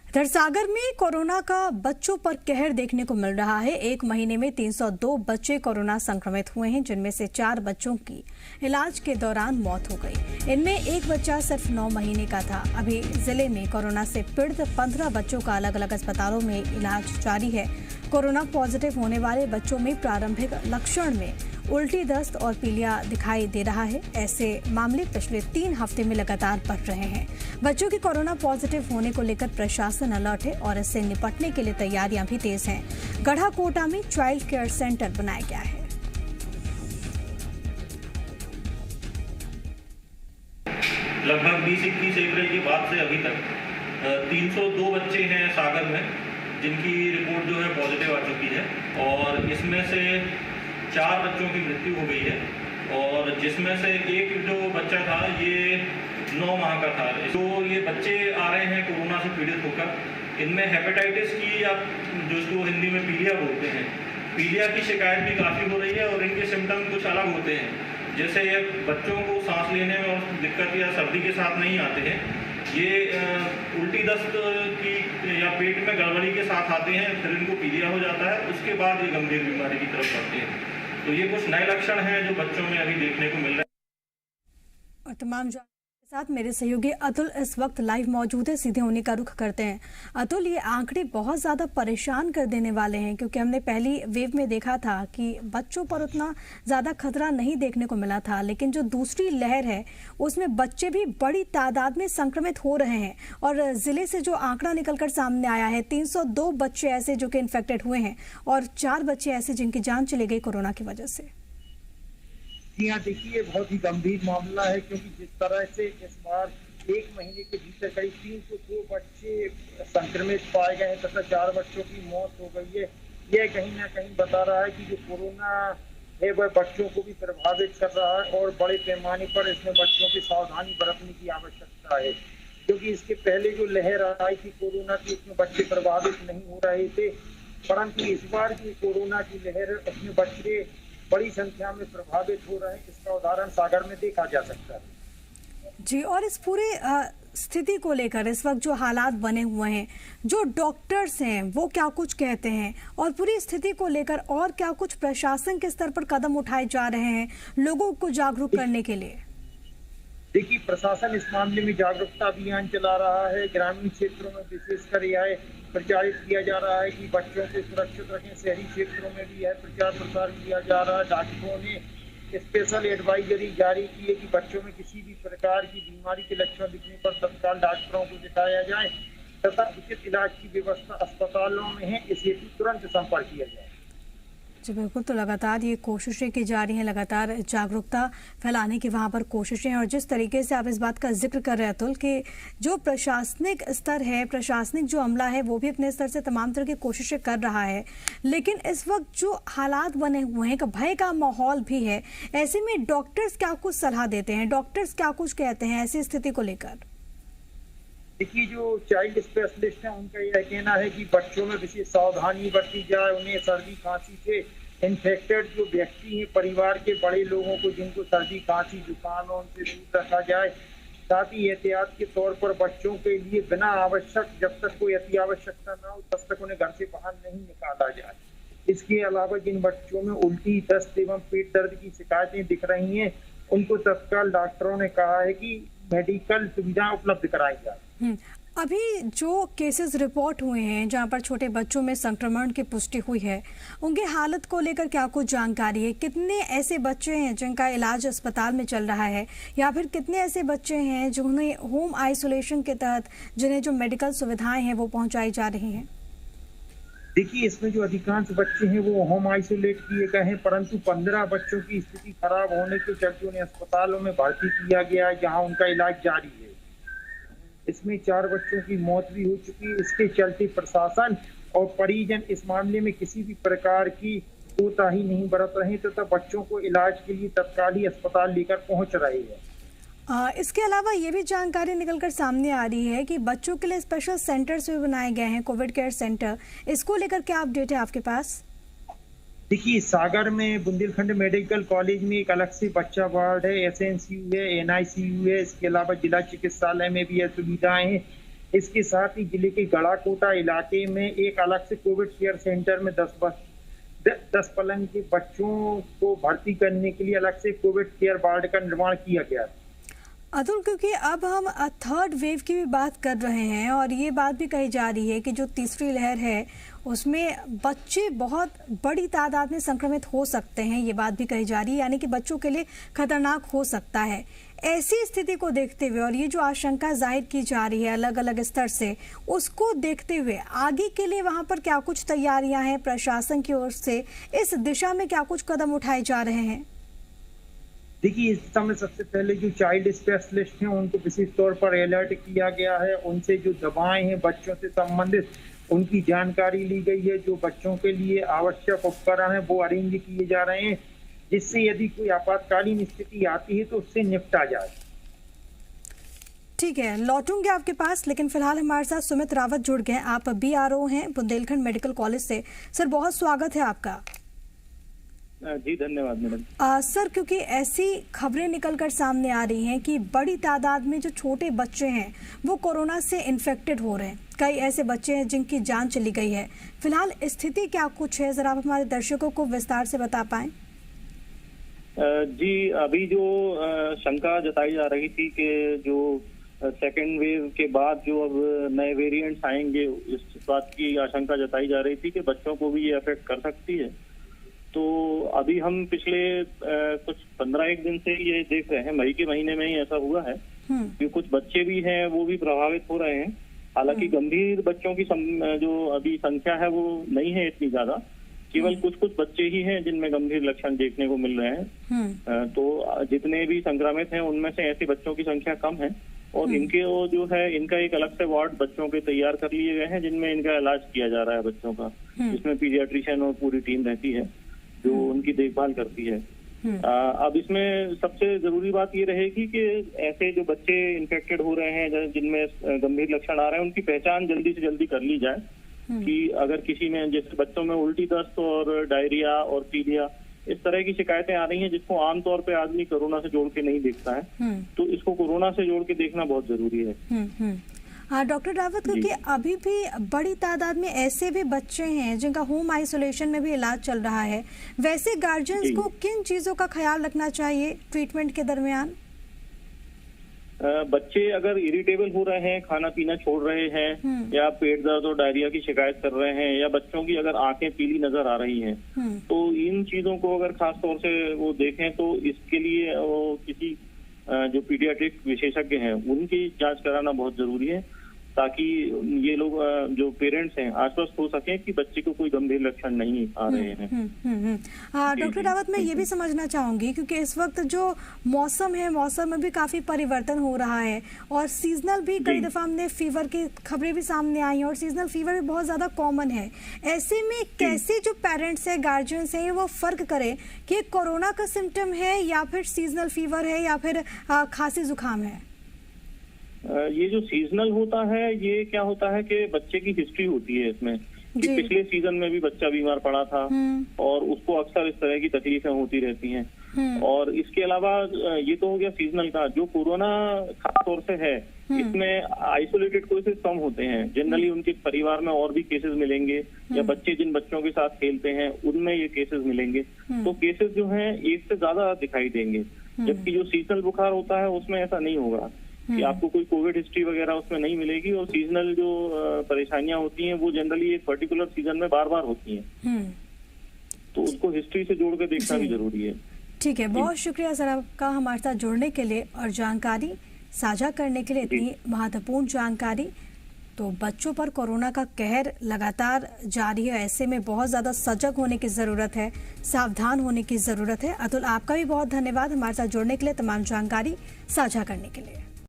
इधर सागर में कोरोना का बच्चों पर कहर देखने को मिल रहा है। एक महीने में 302 बच्चे कोरोना संक्रमित हुए हैं, जिनमें से 4 बच्चों की इलाज के दौरान मौत हो गई। इनमें एक बच्चा सिर्फ 9 महीने का था। अभी जिले में कोरोना से पीड़ित 15 बच्चों का अलग अलग अस्पतालों में इलाज जारी है। कोरोना पॉजिटिव होने वाले बच्चों में प्रारंभिक लक्षण में उल्टी, दस्त और पीलिया दिखाई दे रहा है। ऐसे मामले पिछले 3 हफ्ते में लगातार बढ़ रहे हैं। बच्चों के कोरोना पॉजिटिव होने को लेकर प्रशासन अलर्ट है और इससे निपटने के लिए तैयारियां भी तेज हैं। गढ़ाकोटा में चाइल्ड केयर सेंटर बनाया गया है। लगभग 20-21 अप्रैल की बात से अभी तक 302 बच्चे हैं सागर में, जिनकी रिपोर्ट जो है पॉजिटिव आ चुकी है और इसमें से 4 बच्चों की मृत्यु हो गई है और जिसमें से एक जो बच्चा था ये 9 माह का था। तो ये बच्चे आ रहे हैं कोरोना से पीड़ित होकर। इनमें हेपेटाइटिस की या जिसको हिंदी में पीलिया बोलते हैं, पीलिया की शिकायत भी काफ़ी हो रही है और इनके सिम्टम कुछ अलग होते हैं। जैसे ये बच्चों को सांस लेने में और दिक्कत या सर्दी के साथ नहीं आते हैं, ये उल्टी, दस्त की या पेट में गड़बड़ी के साथ आते हैं, फिर इनको पीलिया हो जाता है, उसके बाद ये गंभीर बीमारी की तरफ बढ़ते हैं। तो ये कुछ नए लक्षण हैं जो बच्चों में अभी देखने को मिल रहे हैं। और तमाम के साथ मेरे सहयोगी अतुल इस वक्त लाइव मौजूद है। सीधे उन्हीं का रुख करते हैं। अतुल, ये आंकड़े बहुत ज्यादा परेशान कर देने वाले हैं, क्योंकि हमने पहली वेव में देखा था कि बच्चों पर उतना ज्यादा खतरा नहीं देखने को मिला था, लेकिन जो दूसरी लहर है उसमें बच्चे भी बड़ी तादाद में संक्रमित हो रहे हैं। और जिले से जो आंकड़ा निकलकर सामने आया है, 302 बच्चे ऐसे जो कि इन्फेक्टेड हुए हैं और 4 बच्चे ऐसे जिनकी जान चली गई कोरोना की वजह से। जी हाँ, देखिए बहुत ही गंभीर मामला है, क्योंकि जिस तरह से इस बार 1 महीने के भीतर करीब 302 बच्चे संक्रमित पाए गए हैं तथा 4 बच्चों की मौत हो गई है, यह कहीं ना कहीं बता रहा है कि जो कोरोना है वह बच्चों को भी प्रभावित कर रहा है और बड़े पैमाने पर इसमें बच्चों की सावधानी बरतने की आवश्यकता है। क्योंकि इसके पहले जो लहर आई थी कोरोना की, उसमें बच्चे प्रभावित नहीं हो रहे थे, परंतु इस बार की कोरोना की लहर उसमें बच्चे बड़ी संख्या में प्रभावित हो रहे हैं। इसका उदाहरण सागर में देखा जा सकता है। जी, और इस पूरे स्थिति को लेकर इस वक्त जो हालात बने हुए हैं, जो डॉक्टर्स हैं वो क्या कुछ कहते हैं और पूरी स्थिति को लेकर और क्या कुछ प्रशासन के स्तर पर कदम उठाए जा रहे हैं लोगों को जागरूक करने के लिए? देखिए, प्रशासन इस मामले में जागरूकता अभियान चला रहा है। ग्रामीण क्षेत्रों में विशेषकर यह प्रचारित किया जा रहा है कि बच्चों को सुरक्षित रखें। शहरी क्षेत्रों में भी यह प्रचार प्रसार किया जा रहा है। डॉक्टरों ने स्पेशल एडवाइजरी जारी की है कि बच्चों में किसी भी प्रकार की बीमारी के लक्षण दिखने पर तत्काल डॉक्टरों को दिखाया जाए तथा उचित इलाज की व्यवस्था अस्पतालों में है, इस हेतु तुरंत संपर्क किया जाए। जी बिल्कुल, तो लगातार ये कोशिशें की जा रही हैं, लगातार जागरूकता फैलाने की वहाँ पर कोशिशें हैं। और जिस तरीके से आप इस बात का जिक्र कर रहे हैं अतुल, कि जो प्रशासनिक स्तर है, प्रशासनिक जो अमला है वो भी अपने स्तर से तमाम तरह की कोशिशें कर रहा है, लेकिन इस वक्त जो हालात बने हुए हैं, भय का माहौल भी है, ऐसे में डॉक्टर्स क्या कुछ सलाह देते हैं, डॉक्टर्स क्या कुछ कहते हैं ऐसी स्थिति को लेकर? देखिए, जो चाइल्ड स्पेशलिस्ट हैं उनका यह कहना है कि बच्चों में विशेष सावधानी बरती जाए। उन्हें सर्दी खांसी से इन्फेक्टेड जो व्यक्ति हैं, परिवार के बड़े लोगों को जिनको सर्दी खांसी जुकाम है, उनसे दूर रखा जाए। साथ ही एहतियात के तौर पर बच्चों के लिए बिना आवश्यक, जब तक कोई अति आवश्यकता ना हो तब तक उन्हें घर से बाहर नहीं निकाला जाए। इसके अलावा जिन बच्चों में उल्टी, दस्त एवं पेट दर्द की शिकायतें दिख रही हैं, उनको तत्काल डॉक्टरों ने कहा है कि मेडिकल सुविधा उपलब्ध कराई जाए। अभी जो केसेस रिपोर्ट हुए हैं जहां पर छोटे बच्चों में संक्रमण की पुष्टि हुई है, उनकी हालत को लेकर क्या कुछ जानकारी है? कितने ऐसे बच्चे हैं जिनका इलाज अस्पताल में चल रहा है, या फिर कितने ऐसे बच्चे हैं जिन्हें होम आइसोलेशन के तहत जिन्हें जो मेडिकल सुविधाएं हैं वो पहुंचाई जा रही हैं? देखिए, इसमें जो अधिकांश बच्चे हैं वो होम आइसोलेट किए गए हैं, परंतु 15 बच्चों की स्थिति खराब होने के चलते उन्हें अस्पतालों में भर्ती किया गया है, जहां उनका इलाज जारी है। इसमें 4 बच्चों की मौत भी हो चुकी है। इसके चलते प्रशासन और परिजन इस मामले में किसी भी प्रकार की कोताही नहीं बरत रहे तथा बच्चों को इलाज के लिए तत्काल ही अस्पताल लेकर पहुंच रहे हैं। इसके अलावा ये भी जानकारी निकलकर सामने आ रही है कि बच्चों के लिए स्पेशल सेंटर्स भी बनाए गए हैं, कोविड केयर सेंटर। इसको लेकर क्या अपडेट है आपके पास? देखिए, सागर में बुंदेलखंड मेडिकल कॉलेज में एक अलग से बच्चा वार्ड है, एसएनसीयू है, एनआईसीयू है। इसके अलावा जिला चिकित्सालय में भी यह सुविधाएं हैं। इसके साथ ही जिले के गड़ाकोटा इलाके में एक अलग से कोविड केयर सेंटर में 10 पलंग के बच्चों को भर्ती करने के लिए अलग से कोविड केयर वार्ड का निर्माण किया गया। अतुल, क्योंकि अब हम थर्ड वेव की भी बात कर रहे हैं और ये बात भी कही जा रही है कि जो तीसरी लहर है उसमें बच्चे बहुत बड़ी तादाद में संक्रमित हो सकते हैं, ये बात भी कही जा रही है, यानी कि बच्चों के लिए खतरनाक हो सकता है। ऐसी स्थिति को देखते हुए और ये जो आशंका जाहिर की जा रही है अलग अलग स्तर से, उसको देखते हुए आगे के लिए वहां पर क्या कुछ तैयारियां हैं प्रशासन की ओर से, इस दिशा में क्या कुछ कदम उठाए जा रहे हैं? देखिए, इस समय सबसे पहले जो चाइल्ड स्पेशलिस्ट हैं उनको विशेष तौर पर अलर्ट किया गया है। उनसे जो दवाएं हैं बच्चों से संबंधित उनकी जानकारी ली गई है। जो बच्चों के लिए आवश्यक उपकरण है वो अरेंज किए जा रहे हैं, जिससे यदि कोई आपातकालीन स्थिति आती है तो उससे निपटा जाए। ठीक है, लौटूंगे आपके पास, लेकिन फिलहाल हमारे साथ सुमित रावत जुड़ गए। आप BRO हैं बुंदेलखंड मेडिकल कॉलेज से। सर, बहुत स्वागत है आपका। जी धन्यवाद मैडम। सर, क्योंकि ऐसी खबरें निकलकर सामने आ रही हैं कि बड़ी तादाद में जो छोटे बच्चे हैं वो कोरोना से इन्फेक्टेड हो रहे हैं, कई ऐसे बच्चे हैं जिनकी जान चली गई है। फिलहाल स्थिति क्या कुछ है, जरा आप हमारे दर्शकों को विस्तार से बता पाएं। जी, अभी जो शंका जताई जा रही थी कि जो सेकेंड वेव के बाद जो अब नए वेरिएंट्स आएंगे, इस बात की आशंका जताई जा रही थी कि बच्चों को भी ये अफेक्ट कर सकती है। तो अभी हम पिछले कुछ 15-1 दिन से ये देख रहे हैं, मई के महीने में ही ऐसा हुआ है कि कुछ बच्चे भी हैं वो भी प्रभावित हो रहे हैं। हालांकि गंभीर बच्चों की जो अभी संख्या है वो नहीं है इतनी ज्यादा, केवल कुछ बच्चे ही हैं जिनमें गंभीर लक्षण देखने को मिल रहे हैं। तो जितने भी संक्रमित हैं उनमें से ऐसे बच्चों की संख्या कम है और इनके वो जो है इनका एक अलग से वार्ड बच्चों के तैयार कर लिए गए हैं जिनमें इनका इलाज किया जा रहा है बच्चों का, जिसमें पीडियाट्रिशियन और पूरी टीम रहती है जो उनकी देखभाल करती है। अब इसमें सबसे जरूरी बात ये रहेगी कि ऐसे जो बच्चे इन्फेक्टेड हो रहे हैं जिनमें गंभीर लक्षण आ रहे हैं उनकी पहचान जल्दी से जल्दी कर ली जाए कि अगर किसी में, जैसे बच्चों में उल्टी दस्त और डायरिया और पीलिया इस तरह की शिकायतें आ रही हैं जिसको आमतौर पे आदमी कोरोना से जोड़ के नहीं देखता है, तो इसको कोरोना से जोड़ के देखना बहुत जरूरी है। हाँ डॉक्टर रावत, क्योंकि अभी भी बड़ी तादाद में ऐसे भी बच्चे हैं जिनका होम आइसोलेशन में भी इलाज चल रहा है, वैसे गार्जियंस को किन चीजों का ख्याल रखना चाहिए ट्रीटमेंट के दरमियान? बच्चे अगर इरिटेबल हो रहे हैं, खाना पीना छोड़ रहे हैं या पेट दर्द और डायरिया की शिकायत कर रहे हैं या बच्चों की अगर आंखें पीली नजर आ रही हैं, तो इन चीजों को अगर खास तौर से वो देखें तो इसके लिए वो किसी जो पीडियाट्रिक विशेषज्ञ हैं उनकी जांच कराना बहुत जरूरी है, ताकि ये लोग जो पेरेंट्स हैं आश्वस्त हो सकें कि बच्चे को कोई गंभीर लक्षण नहीं आ रहे हैं। डॉक्टर रावत, मैं ये भी समझना चाहूंगी क्योंकि इस वक्त जो मौसम है, मौसम में भी काफी परिवर्तन हो रहा है और सीजनल भी कई दफा हमने फीवर की खबरें भी सामने आई हैं और सीजनल फीवर भी बहुत ज्यादा कॉमन है। ऐसे में कैसे जो पेरेंट्स है, गार्जियंस है, वो फर्क करें कि कोरोना का सिम्टम है या फिर सीजनल फीवर है या फिर खांसी जुकाम है? ये जो सीजनल होता है ये क्या होता है कि बच्चे की हिस्ट्री होती है इसमें कि पिछले सीजन में भी बच्चा बीमार पड़ा था और उसको अक्सर इस तरह की तकलीफें होती रहती हैं। और इसके अलावा ये तो हो गया सीजनल का। जो कोरोना खास तौर से है इसमें आइसोलेटेड केसेस कम होते हैं, जनरली उनके परिवार में और भी केसेस मिलेंगे या बच्चे जिन बच्चों के साथ खेलते हैं उनमें ये केसेस मिलेंगे, तो केसेस जो हैं एक से ज्यादा दिखाई देंगे। जबकि जो सीजनल बुखार होता है उसमें ऐसा नहीं होगा कि आपको कोई कोविड हिस्ट्री वगैरह उसमें नहीं मिलेगी और सीजनल जो परेशानियां होती हैं वो जनरली एक पर्टिकुलर सीजन में बार बार होती हैं, तो उसको हिस्ट्री से जोड़ के देखना भी जरूरी है। ठीक है, बहुत शुक्रिया सर आपका हमारे साथ जुड़ने के लिए और जानकारी साझा करने के लिए, इतनी महत्वपूर्ण जानकारी। तो बच्चों पर कोरोना का कहर लगातार जारी है, ऐसे में बहुत ज्यादा सजग होने की जरूरत है, सावधान होने की जरूरत है। अतुल, आपका भी बहुत धन्यवाद हमारे साथ जुड़ने के लिए, तमाम जानकारी साझा करने के लिए।